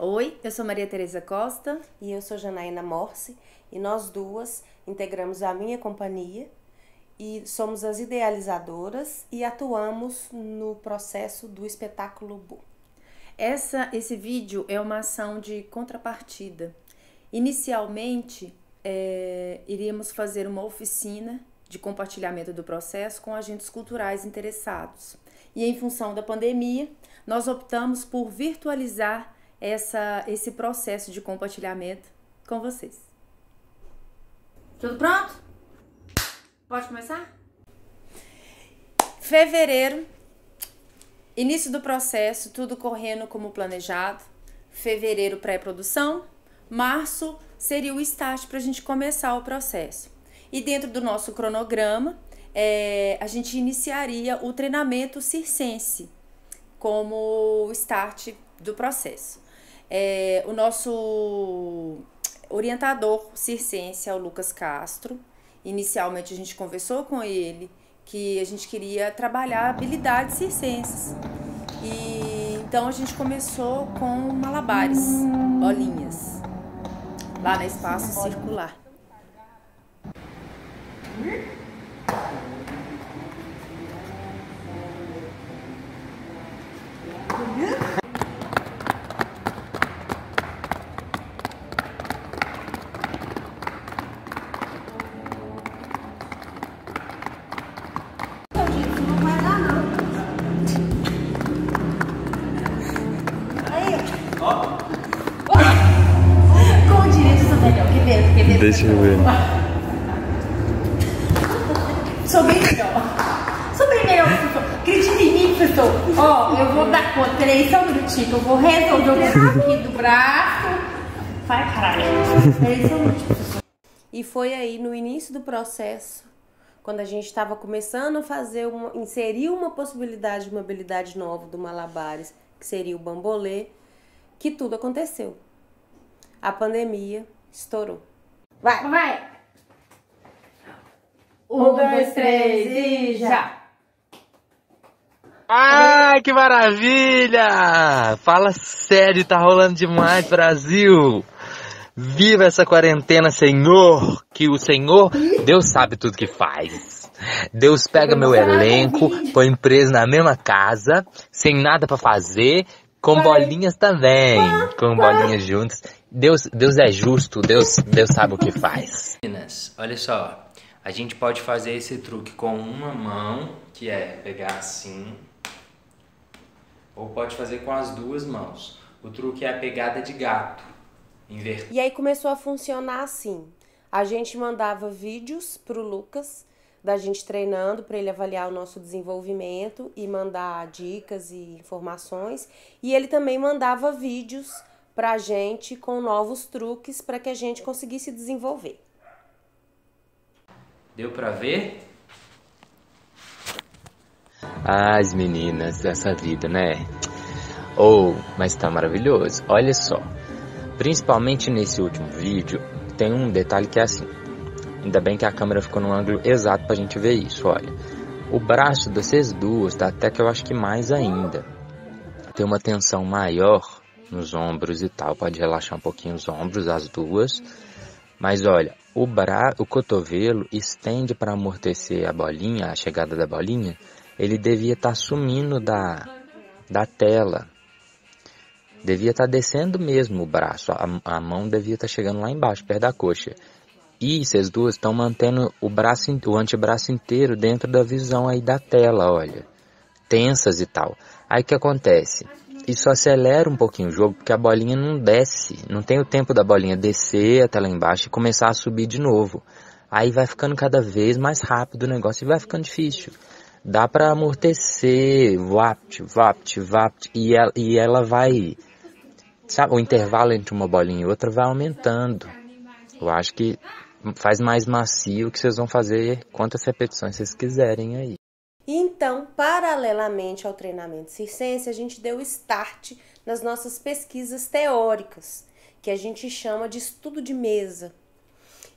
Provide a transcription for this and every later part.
Oi, eu sou Maria Tereza Costa. E eu sou Janaína Morse, e nós duas integramos a minha companhia e somos as idealizadoras e atuamos no processo do espetáculo Bu. Esse vídeo é uma ação de contrapartida. Inicialmente, iríamos fazer uma oficina de compartilhamento do processo com agentes culturais interessados. E em função da pandemia, nós optamos por virtualizar esse processo de compartilhamento com vocês. Tudo pronto? Pode começar? Fevereiro, início do processo, tudo correndo como planejado. Fevereiro, pré-produção. Março seria o start para a gente começar o processo. E dentro do nosso cronograma, a gente iniciaria o treinamento circense como start do processo. O nosso orientador circense é o Lucas Castro. Inicialmente a gente conversou com ele que a gente queria trabalhar habilidades circenses. E então a gente começou com malabares, bolinhas, lá no espaço circular. Deixa eu ver. Sou bem melhor. Sou bem melhor, professor. Acredita em mim, professor. Ó, eu vou dar conta. Peraí, só um minutinho. Eu vou resolver o aqui do braço. Vai, caralho. Peraí, só um minutinho, professor. E foi aí no início do processo, quando a gente estava começando a inserir uma possibilidade de uma habilidade nova do malabares, que seria o bambolê, que tudo aconteceu. A pandemia estourou. Vai, vai. 1, 2, 3 e já. Ai, que maravilha! Fala sério, tá rolando demais, Brasil! Viva essa quarentena, Senhor! Que o Senhor, Deus sabe tudo que faz. Deus pega meu elenco, põe preso na mesma casa, sem nada pra fazer, com bolinhas também, com bolinhas juntas. Deus é justo, Deus sabe o que faz. Meninas, olha só, a gente pode fazer esse truque com uma mão, que é pegar assim, ou pode fazer com as duas mãos. O truque é a pegada de gato, inverter. E aí começou a funcionar assim. A gente mandava vídeos pro Lucas, da gente treinando para ele avaliar o nosso desenvolvimento e mandar dicas e informações. E ele também mandava vídeos pra gente com novos truques para que a gente conseguisse desenvolver. Deu pra ver? As meninas dessa vida, né? Mas tá maravilhoso. Olha só, principalmente nesse último vídeo, tem um detalhe que é assim. Ainda bem que a câmera ficou no ângulo exato pra gente ver isso, olha. O braço de vocês duas, tá até que eu acho que mais ainda. Tem uma tensão maior nos ombros e tal, pode relaxar um pouquinho os ombros, as duas. Mas olha, o cotovelo estende para amortecer a bolinha, a chegada da bolinha. Ele devia estar sumindo da tela. Devia estar descendo mesmo o braço, a mão devia estar chegando lá embaixo, perto da coxa. E vocês duas estão mantendo o antebraço inteiro dentro da visão aí da tela, olha. Tensas e tal. Aí o que acontece? Isso acelera um pouquinho o jogo, porque a bolinha não desce. Não tem o tempo da bolinha descer até lá embaixo e começar a subir de novo. Aí vai ficando cada vez mais rápido o negócio e vai ficando difícil. Dá pra amortecer, vapt, e ela vai... Sabe, o intervalo entre uma bolinha e outra vai aumentando. Eu acho que faz mais macio, que vocês vão fazer quantas repetições vocês quiserem aí. Então, paralelamente ao treinamento circense, a gente deu start nas nossas pesquisas teóricas, que a gente chama de estudo de mesa.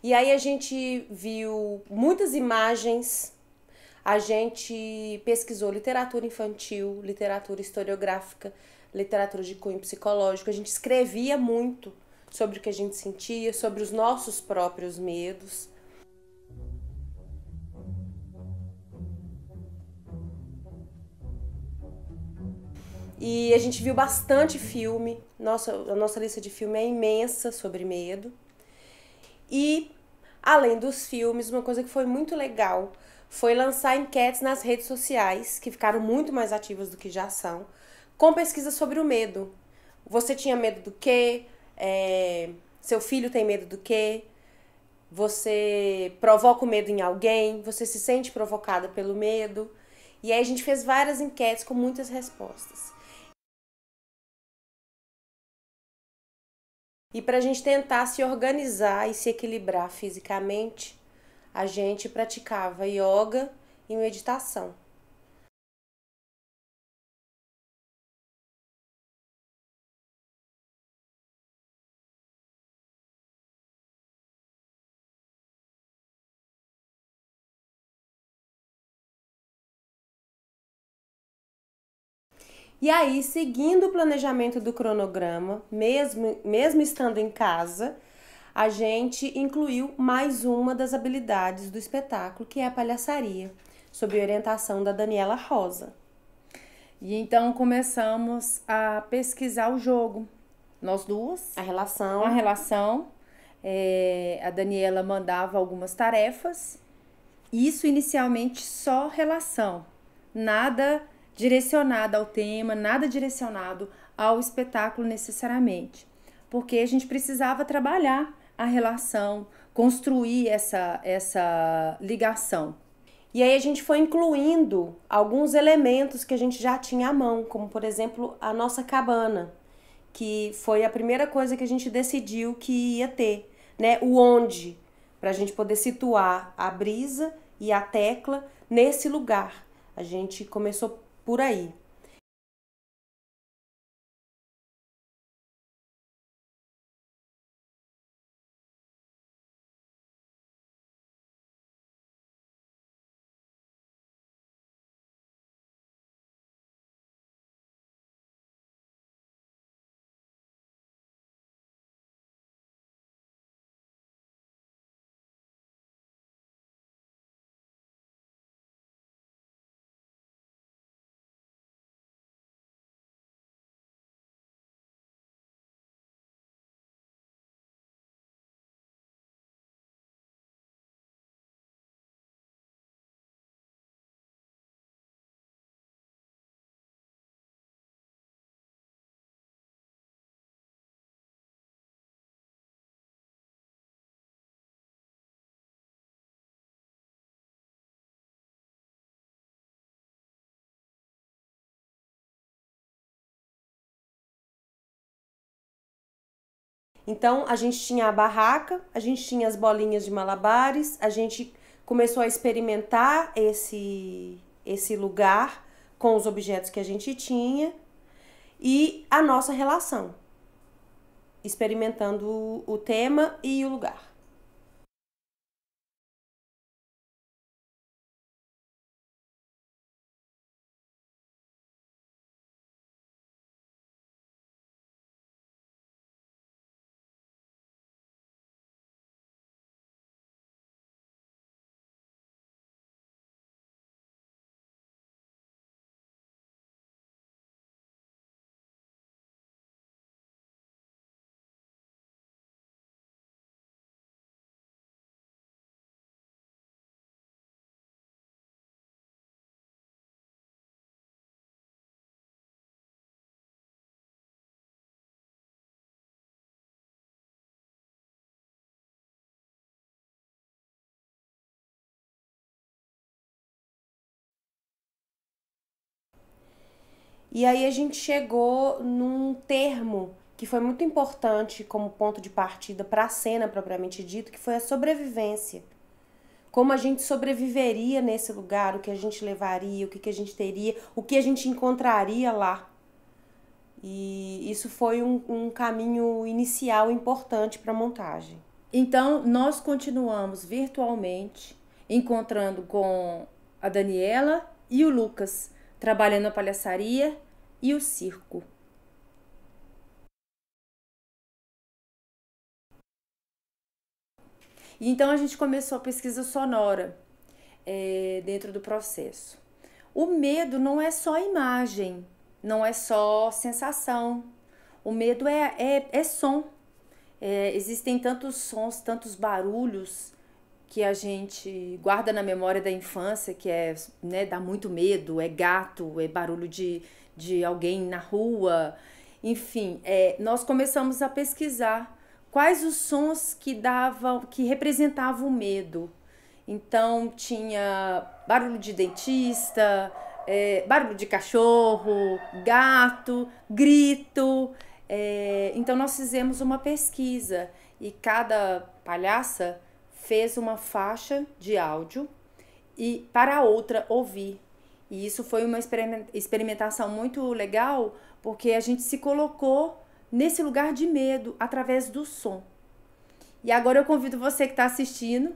E aí a gente viu muitas imagens, a gente pesquisou literatura infantil, literatura historiográfica, literatura de cunho psicológico, a gente escrevia muito sobre o que a gente sentia, sobre os nossos próprios medos. E a gente viu bastante filme, a nossa lista de filme é imensa sobre medo. E, além dos filmes, uma coisa que foi muito legal foi lançar enquetes nas redes sociais, que ficaram muito mais ativas do que já são, com pesquisas sobre o medo. Você tinha medo do quê? Seu filho tem medo do quê? Você provoca o medo em alguém? Você se sente provocada pelo medo? E aí a gente fez várias enquetes com muitas respostas. E para a gente tentar se organizar e se equilibrar fisicamente, a gente praticava yoga e meditação. E aí, seguindo o planejamento do cronograma, mesmo estando em casa, a gente incluiu mais uma das habilidades do espetáculo, que é a palhaçaria, sob orientação da Daniela Rosa. E então começamos a pesquisar o jogo, nós duas. A relação. A Daniela mandava algumas tarefas, isso inicialmente só relação, nada direcionado ao tema, nada direcionado ao espetáculo necessariamente, porque a gente precisava trabalhar a relação, construir essa ligação. E aí a gente foi incluindo alguns elementos que a gente já tinha à mão, como por exemplo a nossa cabana, que foi a primeira coisa que a gente decidiu que ia ter, né? O onde, para a gente poder situar a Brisa e a Tecla nesse lugar. A gente começou por aí. Então, a gente tinha a barraca, a gente tinha as bolinhas de malabares, a gente começou a experimentar esse lugar com os objetos que a gente tinha e a nossa relação, experimentando o tema e o lugar. E aí a gente chegou num termo que foi muito importante como ponto de partida para a cena propriamente dito, que foi a sobrevivência. Como a gente sobreviveria nesse lugar, o que a gente levaria, o que a gente teria, o que a gente encontraria lá. E isso foi um caminho inicial importante para a montagem. Então, nós continuamos virtualmente encontrando com a Daniela e o Lucas, trabalhando a palhaçaria e o circo. E então a gente começou a pesquisa sonora dentro do processo. O medo não é só imagem, não é só sensação. O medo é som. Existem tantos sons, tantos barulhos que a gente guarda na memória da infância, que dá muito medo, é gato, é barulho de alguém na rua. Enfim, nós começamos a pesquisar quais os sons que representavam o medo. Então tinha barulho de dentista, barulho de cachorro, gato, grito. Então nós fizemos uma pesquisa e cada palhaça fez uma faixa de áudio e para a outra ouvir. E isso foi uma experimentação muito legal, porque a gente se colocou nesse lugar de medo através do som. E agora eu convido você que está assistindo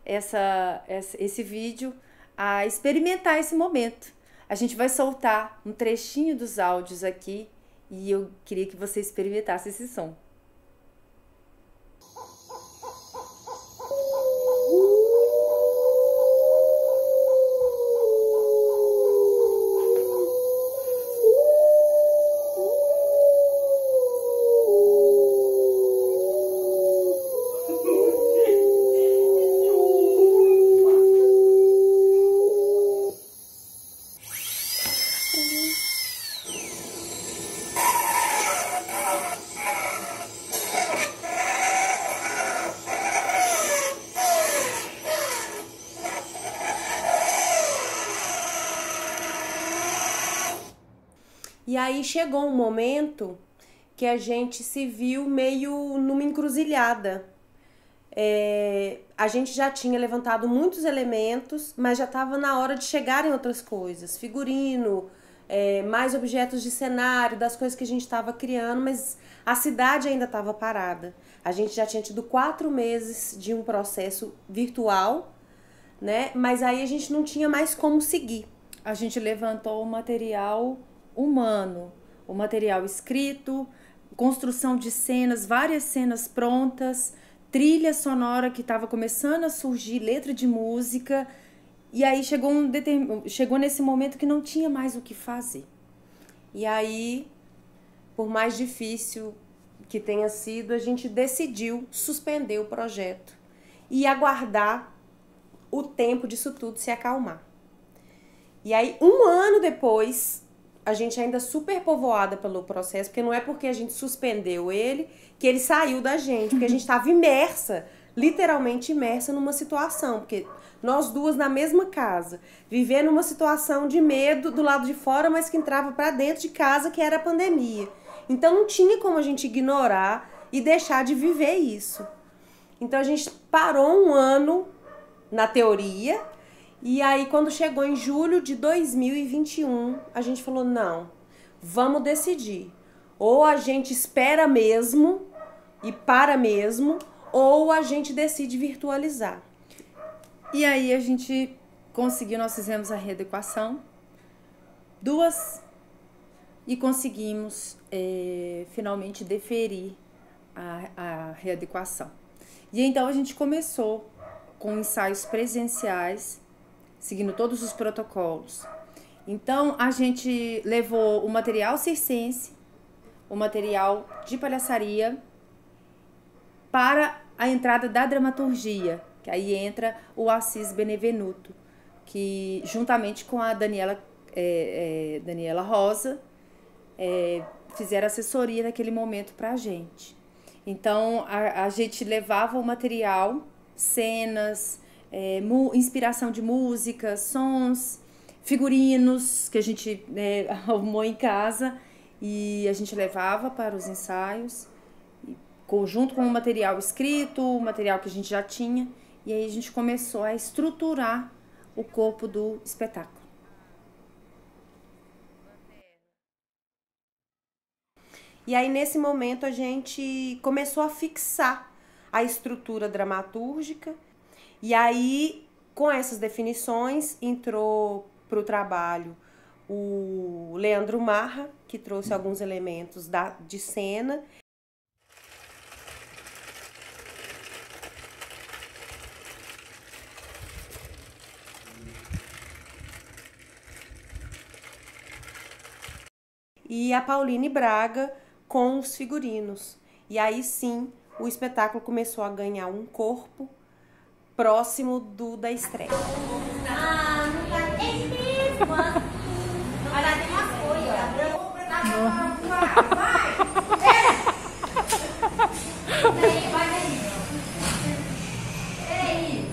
esse vídeo a experimentar esse momento. A gente vai soltar um trechinho dos áudios aqui e eu queria que você experimentasse esse som. E aí chegou um momento que a gente se viu meio numa encruzilhada. A gente já tinha levantado muitos elementos, mas já estava na hora de chegar em outras coisas. Figurino, mais objetos de cenário, das coisas que a gente estava criando, mas a cidade ainda estava parada. A gente já tinha tido 4 meses de um processo virtual, né? Mas aí a gente não tinha mais como seguir. A gente levantou o material humano, o material escrito, construção de cenas, várias cenas prontas, trilha sonora que estava começando a surgir, letra de música, e aí chegou nesse momento que não tinha mais o que fazer. E aí, por mais difícil que tenha sido, a gente decidiu suspender o projeto e aguardar o tempo disso tudo se acalmar. E aí, 1 ano depois, a gente ainda super povoada pelo processo, porque não é porque a gente suspendeu ele que ele saiu da gente, porque a gente estava imersa, literalmente imersa numa situação, porque nós duas na mesma casa, vivendo uma situação de medo do lado de fora, mas que entrava para dentro de casa, que era a pandemia. Então não tinha como a gente ignorar e deixar de viver isso. Então a gente parou 1 ano na teoria. E aí, quando chegou em julho de 2021, a gente falou, não, vamos decidir. Ou a gente espera mesmo e para mesmo, ou a gente decide virtualizar. E aí a gente conseguiu, nós fizemos a readequação, 2, e conseguimos finalmente deferir a readequação. E então a gente começou com ensaios presenciais, seguindo todos os protocolos. Então, a gente levou o material circense, o material de palhaçaria, para a entrada da dramaturgia, que aí entra o Assis Benevenuto, que juntamente com a Daniela Rosa, fizeram assessoria naquele momento para a gente. Então, a gente levava o material, cenas, inspiração de música, sons, figurinos que a gente arrumou em casa e a gente levava para os ensaios, junto com o material escrito, o material que a gente já tinha, e aí a gente começou a estruturar o corpo do espetáculo. E aí, nesse momento, a gente começou a fixar a estrutura dramatúrgica. E aí, com essas definições, entrou para o trabalho o Leandro Marra, que trouxe alguns elementos de cena. e a Pauline Braga com os figurinos. E aí sim, o espetáculo começou a ganhar um corpo próximo da estreia. Ah, não tá nem mesmo. Olha, tem uma folha. Vai aí. Peraí.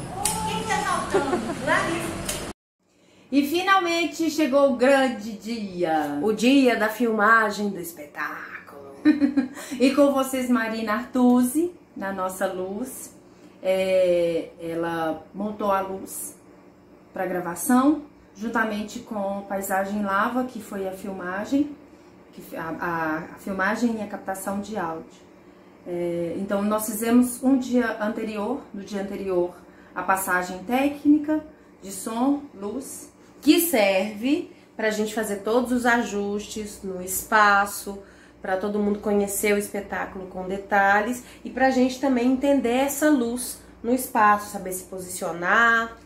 Quem tá faltando? E finalmente chegou o grande dia. O dia da filmagem do espetáculo. E com vocês, Marina Artuzzi, na nossa luz. Ela montou a luz para gravação, juntamente com Paisagem Lava, que foi a filmagem, a filmagem e a captação de áudio. Então nós fizemos no dia anterior, a passagem técnica de som, luz, que serve para a gente fazer todos os ajustes no espaço, para todo mundo conhecer o espetáculo com detalhes e para a gente também entender essa luz no espaço, saber se posicionar,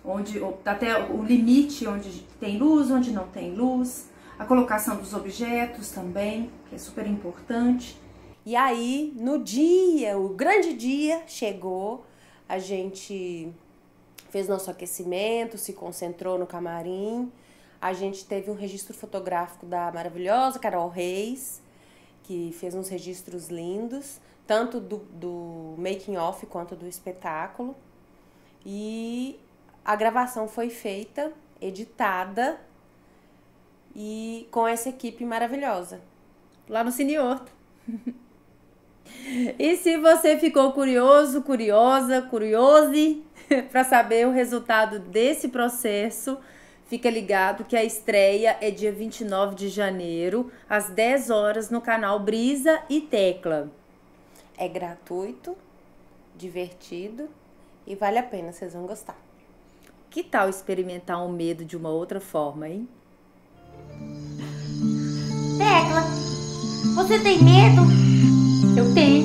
até o limite onde tem luz, onde não tem luz, a colocação dos objetos também, que é super importante. E aí, no dia, o grande dia chegou, a gente fez nosso aquecimento, se concentrou no camarim, a gente teve um registro fotográfico da maravilhosa Carol Reis, que fez uns registros lindos, tanto do making off quanto do espetáculo. E a gravação foi feita, editada e com essa equipe maravilhosa. Lá no Cine Horto. E se você ficou curioso, curiose para saber o resultado desse processo, fica ligado que a estreia é dia 29 de janeiro, às 10 horas, no canal Brisa e Tecla. É gratuito, divertido e vale a pena, vocês vão gostar. Que tal experimentar o medo de uma outra forma, hein? Tecla, você tem medo? Eu tenho.